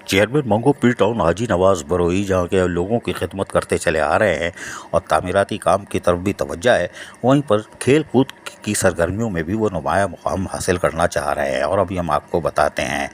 Chairman मंगो P town हाजी नवाज बरोई जहाँ के लोगों की खिदमत करते चले आ रहे हैं और तामीराती काम की तरफ भी तवज्जो है, वहीं पर खेल कूद की सरगर्मियों में भी वो नुमाया मुकाम हासिल करना चाह रहे हैं। और अभी हम आपको बताते हैं,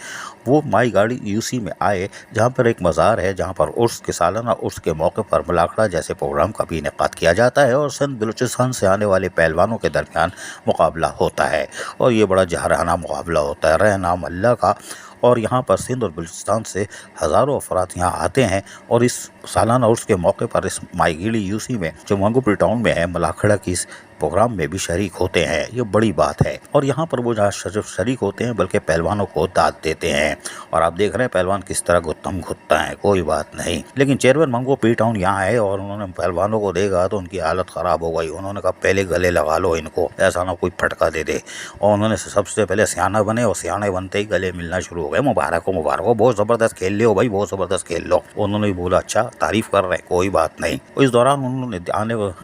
वो माई गाड़ी यूसी में आए जहाँ पर एक मज़ार है, जहाँ पर उर्स के सालाना उर्स के मौके पर मुलाखड़ा जैसे प्रोग्राम का भी इनेकाद किया जाता है और सिंध बलूचिस्तान से आने वाले पहलवानों के दरमियान मुकाबला होता है। और ये बड़ा जहराना मुकाबला होता है, रह नाम अल्लाह का। और यहाँ पर सिंध और बलूचिस्तान से हज़ारों अफराद यहाँ आते हैं और इस सालाना उर्स के मौके पर इस माईगीड़ी यूसी में जो मंगो पी टाउन में है, मुलाखड़ा की इस प्रोग्राम में भी शरीक होते हैं। ये बड़ी बात है। और यहाँ पर वो जहाँ सिर्फ शरीक होते हैं बल्कि पहलवानों को दाद देते हैं। और आप देख रहे हैं पहलवान किस तरह गुत्तम घुटता है, कोई बात नहीं। लेकिन चेयरमैन मंगो पी टाउन यहाँ आए और उन्होंने पहलवानों को देखा तो उनकी हालत ख़राब हो गई। उन्होंने कहा पहले गले लगा लो इनको, ऐसा ना कोई फटका दे दे। और उन्होंने सबसे पहले सियाना बने और सियाने बनते ही गले मिलना शुरू हो गए। मुबारक हो, मुबारक हो, बहुत ज़बरदस्त खेल लो भाई, बहुत ज़बरदस्त खेल लो। उन्होंने भी बोला अच्छा, तारीफ़ कर रहे हैं, कोई बात नहीं। इस दौरान उन्होंने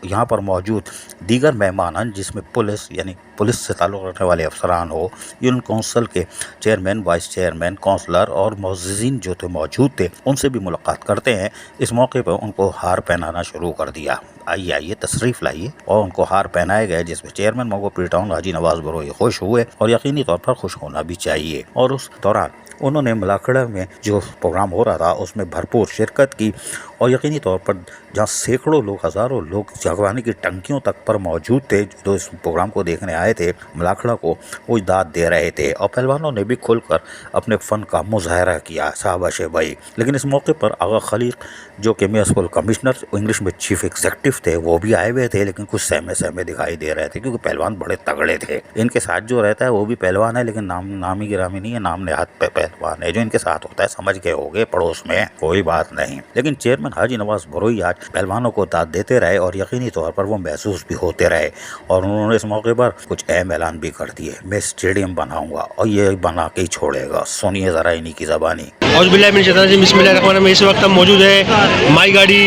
यहाँ पर मौजूद दीगर मेहमान जिसमें पुलिस यानी पुलिस से ताल्लुक़ रखने वाले अफसरान हो, यूनियन काउंसिल के चेयरमैन, वाइस चेयरमैन, काउंसलर और मुअज़्ज़िज़ीन जो थे मौजूद थे, उनसे भी मुलाकात करते हैं। इस मौके पर उनको हार पहनाना शुरू कर दिया। आइए आइए तशरीफ़ लाइए। और उनको हार पहनाए गए जिसमें चेयरमैन मंगो पी टाउन हाजी नवाज बरोई खुश हुए और यकीनी तौर पर खुश होना भी चाहिए। और उस दौरान उन्होंने मुलाखड़ा में जो प्रोग्राम हो रहा था उसमें भरपूर शिरकत की और यकीनी तौर पर जहाँ सैकड़ों लोग, हज़ारों लोग जगवानी की टंकियों तक पर मौजूद थे जो इस प्रोग्राम को देखने आए थे, मुलाखड़ा को वो दाद दे रहे थे। और पहलवानों ने भी खुलकर अपने फ़न का मुजाहरा किया, शाबाश भाई। लेकिन इस मौके पर आगा खलीक जो कि म्युनिसिपल कमिश्नर, इंग्लिश में चीफ एग्जीक्यूटिव थे, वो भी आए हुए थे, लेकिन कुछ सहमे सहमे दिखाई दे रहे थे क्योंकि पहलवान बड़े तगड़े थे। इनके साथ जो रहता है वो भी पहलवान है, लेकिन नामी गिरामी नहीं है, नाम नेहात पे पहलवान है जो इनके साथ होता है। समझ के हो गए पड़ोस में, कोई बात नहीं। लेकिन चेयरमैन हाजी नवाज बरोई आज पहलवानों को दाद देते रहे और यकीनी तौर पर वो महसूस भी होते रहे। और उन्होंने इस मौके पर कुछ अहम ऐलान भी कर दिए, मैं स्टेडियम बनाऊंगा और ये बना के ही छोड़ेगा। सुनिए ज़रा इन्हीं की ज़बानी। बिस्मिल्लाहिर्रहमानिर्रहीम। इस वक्त हम मौजूद है माई गाड़ी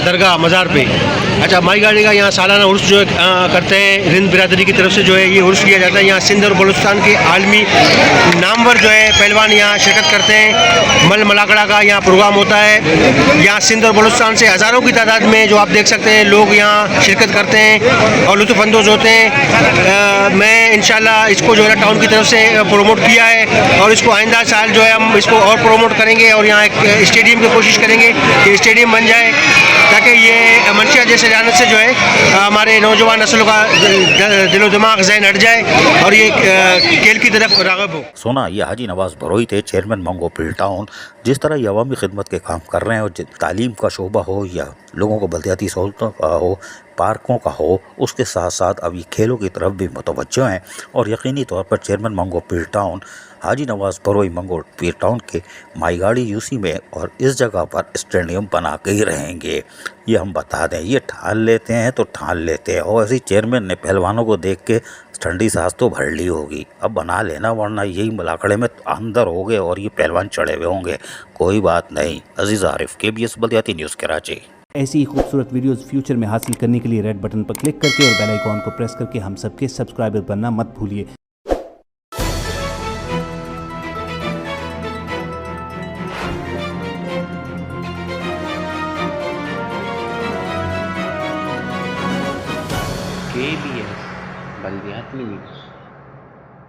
दरगाह मज़ार पे। अच्छा, माई गाड़ी का यहाँ सालाना उर्स जो करते हैं हिंद बिरादरी की तरफ से, जो है ये उर्स किया जाता है। यहाँ सिंध और बलूचिस्तान के आलमी नामवर जो है पहलवान यहाँ शिरकत करते हैं। मल मलाकड़ा का यहाँ प्रोग्राम होता है। यहाँ सिंध और बलूचिस्तान से हज़ारों की तादाद में जो आप देख सकते हैं लोग यहाँ शिरकत करते हैं और लुत्फ़अंदोज़ होते हैं। मैं इंशाल्लाह इसको जो है टाउन की तरफ से प्रोमोट किया है और इसको आइंदा साल जो है हम इसको और प्रोमोट करेंगे और यहाँ एक स्टेडियम की कोशिश करेंगे कि स्टेडियम बन जाए ताकि ये मंशिया जैसे जानत से जो है हमारे नौजवान नस्लों का दिलो दिमाग ज़हन हट जाए और ये खेल की तरफ राग़िब हो। सुना, ये हाजी नवाज बरोई थे, चेयरमैन मंगो पी टाउन। जिस तरह ये अवामी खिदमत के काम कर रहे हैं और तालीम का शोबा हो या लोगों को बल्दियाती सहूलतों का हो, पार्कों का हो, उसके साथ साथ अब ये खेलों की तरफ भी मुतवज्जो हैं। और यकीनी तौर पर चेयरमैन मंगो पी टाउन हाजी नवाज बरोई मंगो पी टाउन के माई गाड़ी यूसी में और इस जगह पर स्टेडियम बना के ही रहेंगे। ये हम बता दें, ये ठान लेते हैं तो ठान लेते हैं। और ऐसे चेयरमैन ने पहलवानों को देख के ठंडी सांस तो भर ली होगी, अब बना लेना, वरना यही मुलाखड़े में अंदर हो गए और ये पहलवान चढ़े हुए होंगे। कोई बात नहीं। अजीज़ आरिफ, KBS बल्दियाती न्यूज़ कराची। ऐसी ही खूबसूरत वीडियोस फ्यूचर में हासिल करने के लिए रेड बटन पर क्लिक करके और बेल आइकॉन को प्रेस करके हम सबके सब्सक्राइबर बनना मत भूलिए।